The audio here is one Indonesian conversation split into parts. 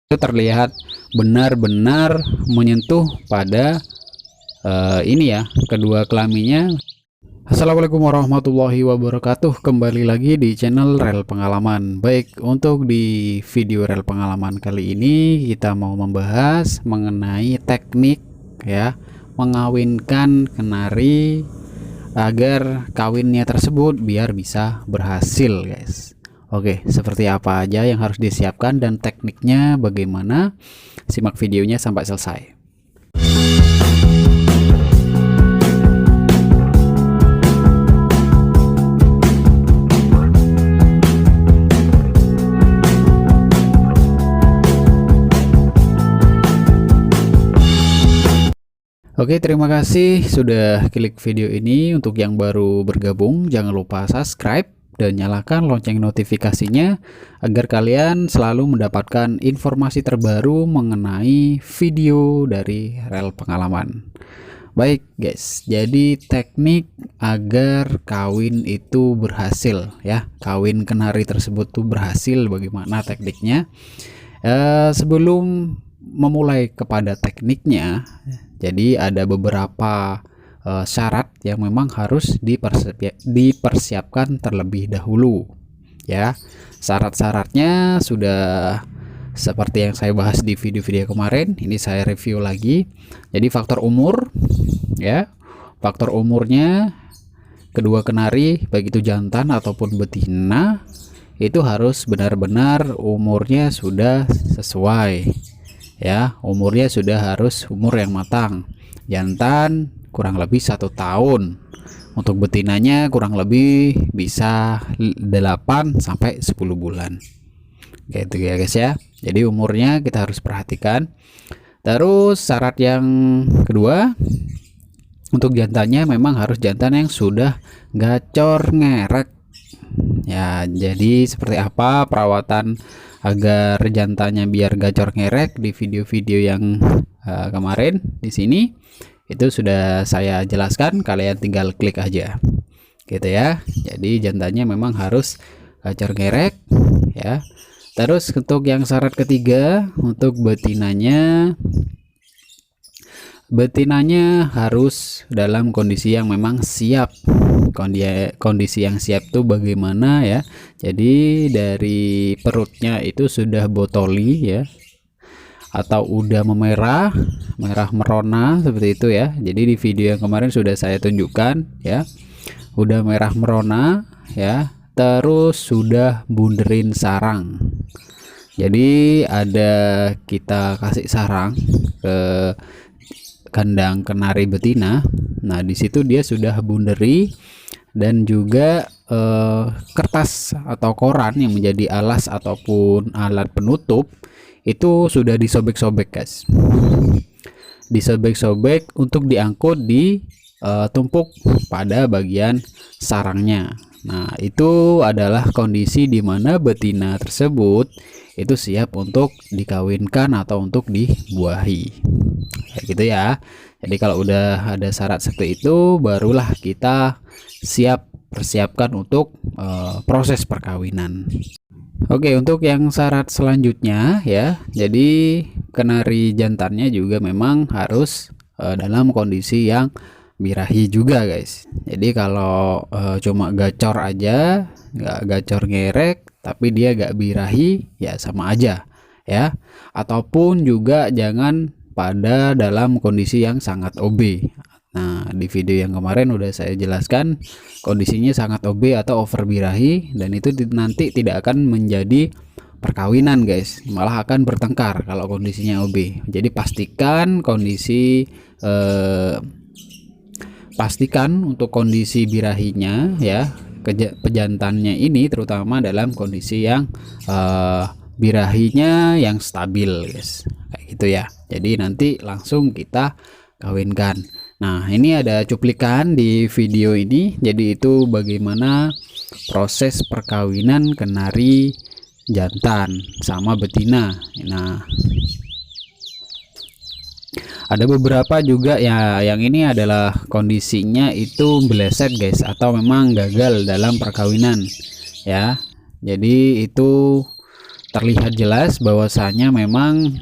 itu terlihat benar-benar menyentuh pada ini ya, kedua kelaminnya. Assalamualaikum warahmatullahi wabarakatuh. Kembali lagi di channel Rel Pengalaman. Baik, untuk di video Rel Pengalaman kali ini kita mau membahas mengenai teknik ya mengawinkan kenari agar kawinnya tersebut biar bisa berhasil, guys. Oke, seperti apa aja yang harus disiapkan dan tekniknya bagaimana? Simak videonya sampai selesai. Oke, terima kasih sudah klik video ini. Untuk yang baru bergabung, jangan lupa subscribe dan nyalakan lonceng notifikasinya agar kalian selalu mendapatkan informasi terbaru mengenai video dari Rel Pengalaman. Baik guys, jadi teknik agar kawin itu berhasil ya, kawin kenari tersebut tuh berhasil, bagaimana tekniknya? Sebelum memulai kepada tekniknya, jadi ada beberapa syarat yang memang harus dipersiapkan terlebih dahulu ya. Syarat-syaratnya sudah seperti yang saya bahas di video-video kemarin, ini saya review lagi. Jadi faktor umur ya, faktor umurnya kedua kenari baik itu jantan ataupun betina itu harus benar-benar umurnya sudah sesuai ya, umurnya sudah harus umur yang matang. Jantan kurang lebih 1 tahun, untuk betinanya kurang lebih bisa 8 sampai 10 bulan kayak itu ya guys ya. Jadi umurnya kita harus perhatikan. Terus syarat yang kedua, untuk jantannya memang harus jantan yang sudah gacor ngerek ya. Jadi seperti apa perawatan agar jantannya biar gacor ngerek, di video-video yang kemarin di sini itu sudah saya jelaskan, kalian tinggal klik aja gitu ya. Jadi jantannya memang harus gacor ngerek ya. Terus untuk yang syarat ketiga, untuk betinanya harus dalam kondisi yang memang siap. Kondisi yang siap tuh bagaimana ya? Jadi dari perutnya itu sudah botoli ya, atau udah merah merona seperti itu ya. Jadi di video yang kemarin sudah saya tunjukkan ya, udah merah merona ya. Terus sudah bunderin sarang. Jadi ada kita kasih sarang ke kandang kenari betina. Nah, di situ dia sudah bunderi, dan juga kertas atau koran yang menjadi alas ataupun alat penutup itu sudah disobek-sobek guys. Disobek-sobek untuk diangkut di tumpuk pada bagian sarangnya. Nah, itu adalah kondisi di mana betina tersebut itu siap untuk dikawinkan atau untuk dibuahi. Kayak gitu ya. Jadi kalau udah ada syarat seperti itu, barulah kita persiapkan untuk proses perkawinan. Oke, untuk yang syarat selanjutnya ya, jadi kenari jantannya juga memang harus dalam kondisi yang birahi juga guys. Jadi kalau cuma gacor aja, nggak gacor ngerek tapi dia nggak birahi, ya sama aja ya. Ataupun juga jangan pada dalam kondisi yang sangat OB. Nah, di video yang kemarin udah saya jelaskan kondisinya sangat OB atau over birahi, dan itu nanti tidak akan menjadi perkawinan guys, malah akan bertengkar kalau kondisinya OB. Jadi pastikan untuk kondisi birahinya ya, pejantannya ini terutama dalam kondisi yang birahinya yang stabil guys, kayak gitu ya. Jadi nanti langsung kita kawinkan. Nah, ini ada cuplikan di video ini. Jadi itu bagaimana proses perkawinan kenari jantan sama betina. Nah, ada beberapa juga ya, yang ini adalah kondisinya itu meleset guys, atau memang gagal dalam perkawinan ya. Jadi itu terlihat jelas bahwasanya memang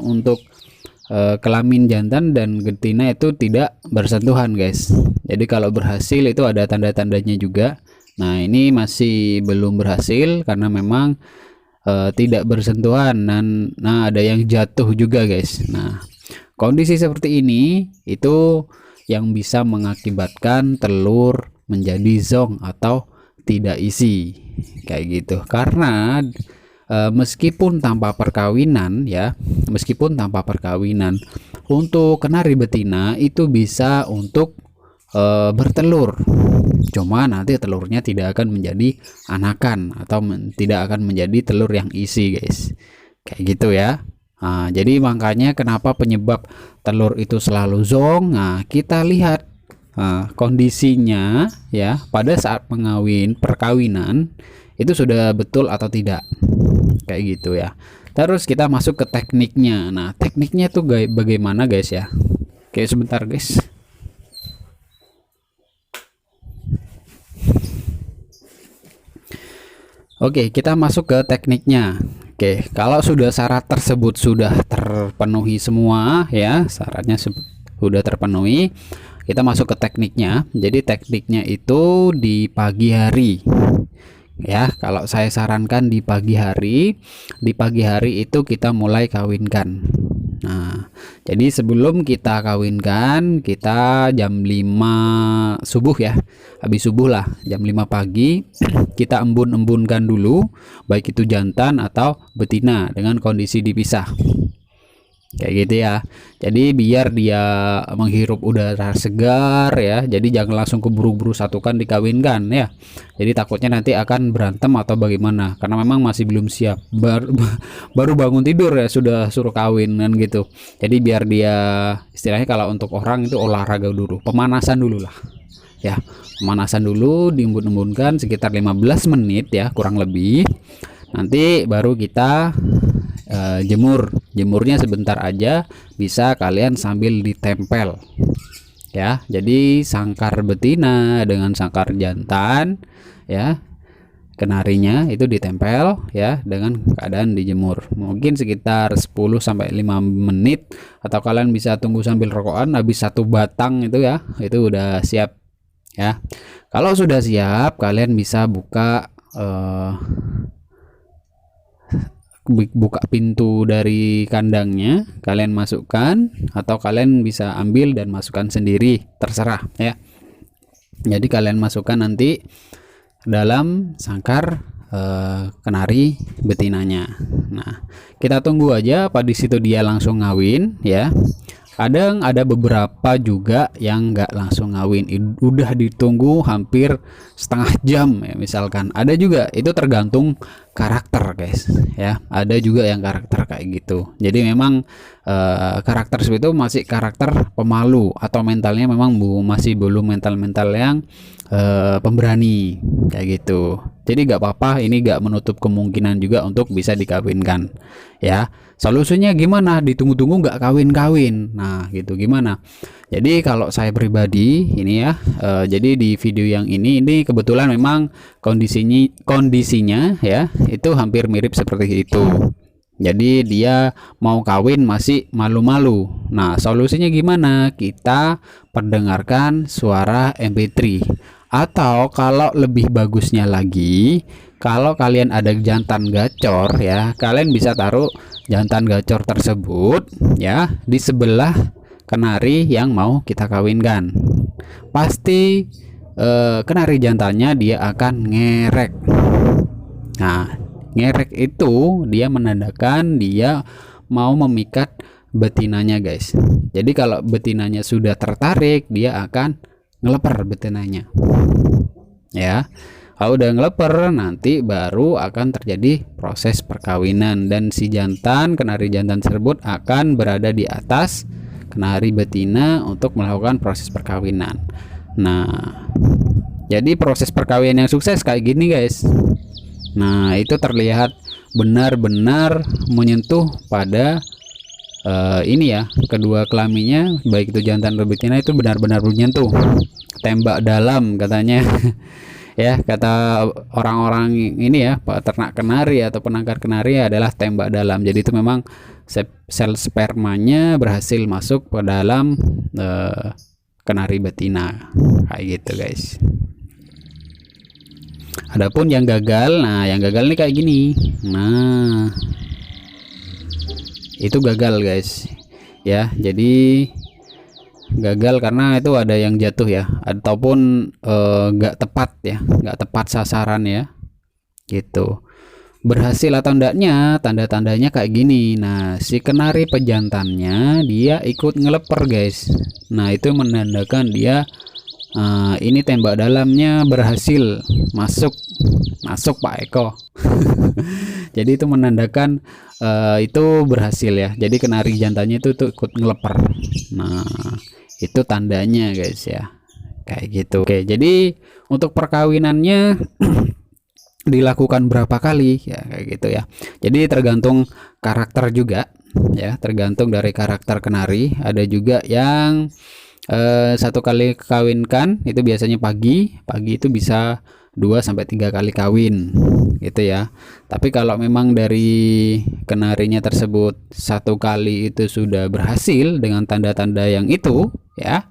untuk kelamin jantan dan betina itu tidak bersentuhan guys. Jadi kalau berhasil itu ada tanda-tandanya juga. Nah ini masih belum berhasil karena memang tidak bersentuhan, dan ada yang jatuh juga guys. Nah kondisi seperti ini itu yang bisa mengakibatkan telur menjadi zong atau tidak isi kayak gitu. Karena meskipun tanpa perkawinan untuk kenari betina itu bisa untuk bertelur, cuma nanti telurnya tidak akan menjadi anakan atau tidak akan menjadi telur yang isi guys, kayak gitu ya. Nah, jadi makanya kenapa penyebab telur itu selalu zong. Nah kita lihat kondisinya ya pada saat perkawinan itu sudah betul atau tidak, kayak gitu ya. Terus kita masuk ke tekniknya. Nah tekniknya tuh bagaimana guys ya. Oke sebentar guys. Oke kita masuk ke tekniknya. Oke kalau sudah syarat tersebut sudah terpenuhi semua ya, syaratnya sudah terpenuhi, kita masuk ke tekniknya. Jadi tekniknya itu di pagi hari ya. Kalau saya sarankan di pagi hari itu kita mulai kawinkan. Nah jadi sebelum kita kawinkan, kita jam 5 subuh ya, habis subuh lah, jam 5 pagi kita embun-embunkan dulu baik itu jantan atau betina dengan kondisi dipisah kayak gitu ya. Jadi biar dia menghirup udara segar ya, jadi jangan langsung keburu-buru satukan dikawinkan ya. Jadi takutnya nanti akan berantem atau bagaimana, karena memang masih belum siap, baru bangun tidur ya sudah suruh kawin kan gitu. Jadi biar dia istilahnya kalau untuk orang itu olahraga dulu, pemanasan dulu lah ya, pemanasan dulu, diembun-embunkan sekitar 15 menit ya kurang lebih. Nanti baru kita jemurnya sebentar aja, bisa kalian sambil ditempel ya. Jadi sangkar betina dengan sangkar jantan ya, kenarinya itu ditempel ya dengan keadaan dijemur mungkin sekitar 10-5 menit, atau kalian bisa tunggu sambil rokokan habis 1 batang itu ya, itu udah siap ya. Kalau sudah siap kalian bisa buka pintu dari kandangnya, kalian masukkan atau kalian bisa ambil dan masukkan sendiri, terserah ya. Jadi kalian masukkan nanti dalam sangkar kenari betinanya. Nah kita tunggu aja apa di situ dia langsung ngawin ya. Kadang ada beberapa juga yang nggak langsung ngawin, udah ditunggu hampir setengah jam ya misalkan. Ada juga, itu tergantung karakter guys ya. Ada juga yang karakter kayak gitu. Jadi memang karakter seperti itu masih karakter pemalu atau mentalnya memang masih belum mental yang pemberani kayak gitu. Jadi nggak apa-apa, ini nggak menutup kemungkinan juga untuk bisa dikawinkan ya. Solusinya gimana? Ditunggu-tunggu nggak kawin-kawin. Nah gitu gimana? Jadi kalau saya pribadi ini ya, jadi di video yang ini kebetulan memang kondisinya ya itu hampir mirip seperti itu. Jadi dia mau kawin masih malu-malu. Nah solusinya gimana? Kita perdengarkan suara MP3. Atau kalau lebih bagusnya lagi, kalau kalian ada jantan gacor ya, kalian bisa taruh jantan gacor tersebut ya di sebelah kenari yang mau kita kawinkan. Pasti kenari jantannya dia akan ngerek. Nah ngerek itu dia menandakan dia mau memikat betinanya guys. Jadi kalau betinanya sudah tertarik, dia akan ngeleper betinanya ya. Kalau udah ngeleper, nanti baru akan terjadi proses perkawinan, dan si kenari jantan tersebut akan berada di atas kenari betina untuk melakukan proses perkawinan. Nah jadi proses perkawinan yang sukses kayak gini guys. Nah itu terlihat benar-benar menyentuh pada ini ya, kedua kelaminnya baik itu jantan atau betina itu benar-benar menyentuh, tembak dalam katanya Ya, kata orang-orang ini ya, peternak kenari atau penangkar kenari adalah tembak dalam. Jadi itu memang sel spermanya berhasil masuk ke dalam kenari betina, kayak gitu guys. Adapun yang gagal, nah yang gagal nih kayak gini. Nah, itu gagal guys. Ya, jadi gagal karena itu ada yang jatuh ya, ataupun nggak tepat ya, nggak tepat sasaran ya, gitu. Berhasil atau enggaknya, tanda-tandanya kayak gini. Nah, si kenari pejantannya dia ikut ngeleper guys. Nah, itu menandakan dia ini tembak dalamnya berhasil masuk Pak Eko. Jadi itu menandakan itu berhasil ya. Jadi kenari jantannya itu tuh ikut ngeleper. Nah, itu tandanya guys ya, kayak gitu. Oke, jadi untuk perkawinannya dilakukan berapa kali ya, kayak gitu ya. Jadi tergantung karakter juga ya, tergantung dari karakter kenari. Ada juga yang satu kali kawinkan itu biasanya pagi itu bisa 2-3 kali kawin gitu ya. Tapi kalau memang dari kenarinya tersebut satu kali itu sudah berhasil dengan tanda-tanda yang itu ya,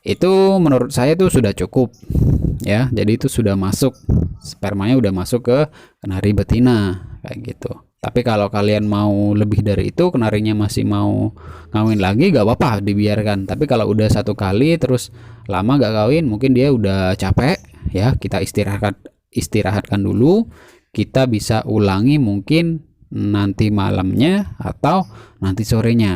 itu menurut saya itu sudah cukup ya. Jadi itu sudah masuk, spermanya udah masuk ke kenari betina kayak gitu. Tapi kalau kalian mau lebih dari itu, kenarinya masih mau ngawin lagi, gak apa-apa, dibiarkan. Tapi kalau udah satu kali terus lama gak kawin, mungkin dia udah capek ya, kita istirahatkan dulu. Kita bisa ulangi mungkin nanti malamnya atau nanti sorenya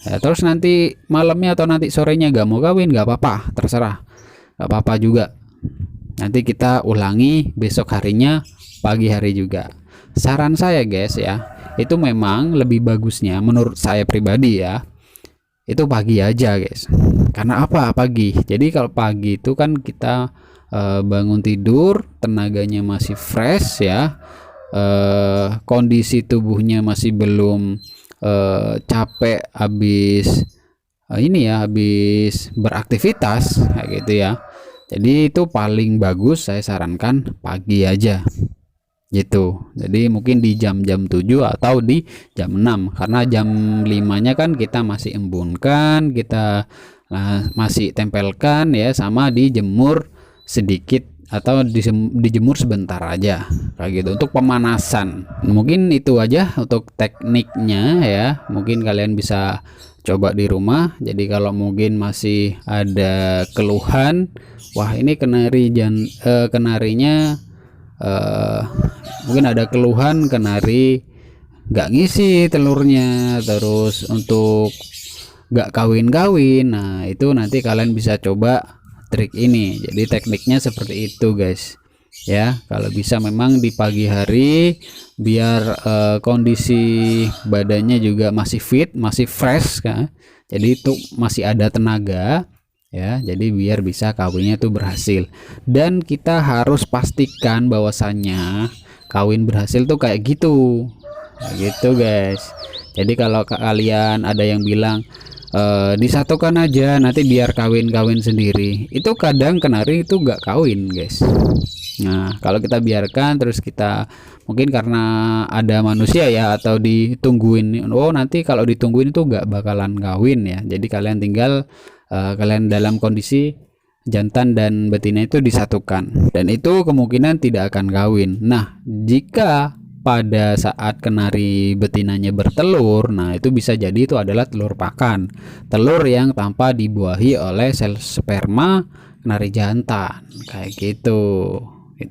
ya. Terus nanti malamnya atau nanti sorenya gak mau kawin, gak apa-apa, terserah, gak apa-apa juga. Nanti kita ulangi besok harinya, pagi hari juga. Saran saya guys ya, itu memang lebih bagusnya menurut saya pribadi ya, itu pagi aja guys. Karena apa pagi? Jadi kalau pagi itu kan kita bangun tidur, tenaganya masih fresh ya, kondisi tubuhnya masih belum capek habis ini ya, habis beraktivitas kayak gitu ya. Jadi itu paling bagus saya sarankan pagi aja gitu. Jadi mungkin di jam-jam 7 atau di jam 6, karena jam 5-nya kan kita masih embunkan, kita masih tempelkan ya, sama dijemur sedikit atau dijemur sebentar aja kayak gitu untuk pemanasan. Mungkin itu aja untuk tekniknya ya, mungkin kalian bisa coba di rumah. Jadi kalau mungkin masih ada keluhan, wah ini kenarinya mungkin ada keluhan kenari nggak ngisi telurnya, terus untuk nggak kawin-kawin, nah itu nanti kalian bisa coba trik ini. Jadi tekniknya seperti itu guys ya. Kalau bisa memang di pagi hari biar kondisi badannya juga masih fit, masih fresh kan, jadi itu masih ada tenaga ya. Jadi biar bisa kawinnya tuh berhasil. Dan kita harus pastikan bahwasannya kawin berhasil tuh kayak gitu guys. Jadi kalau kalian ada yang bilang disatukan aja nanti biar kawin sendiri, itu kadang kenari itu gak kawin guys. Nah kalau kita biarkan terus kita mungkin karena ada manusia ya, atau ditungguin, oh nanti kalau ditungguin itu gak bakalan kawin ya. Jadi kalian tinggal kalian dalam kondisi jantan dan betina itu disatukan, dan itu kemungkinan tidak akan kawin. Nah jika pada saat kenari betinanya bertelur, nah itu bisa jadi itu adalah telur pakan, telur yang tanpa dibuahi oleh sel sperma kenari jantan kayak gitu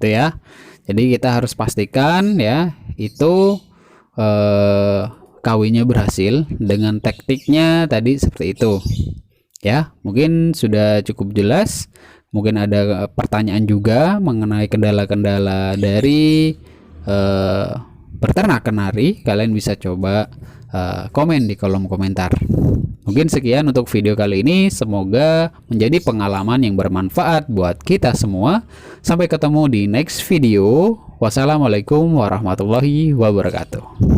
ya. Jadi kita harus pastikan ya itu kawinnya berhasil dengan tekniknya tadi seperti itu ya. Mungkin sudah cukup jelas. Mungkin ada pertanyaan juga mengenai kendala-kendala dari peternak kenari, kalian bisa coba komen di kolom komentar. Mungkin sekian untuk video kali ini, semoga menjadi pengalaman yang bermanfaat buat kita semua. Sampai ketemu di next video. Wassalamualaikum warahmatullahi wabarakatuh.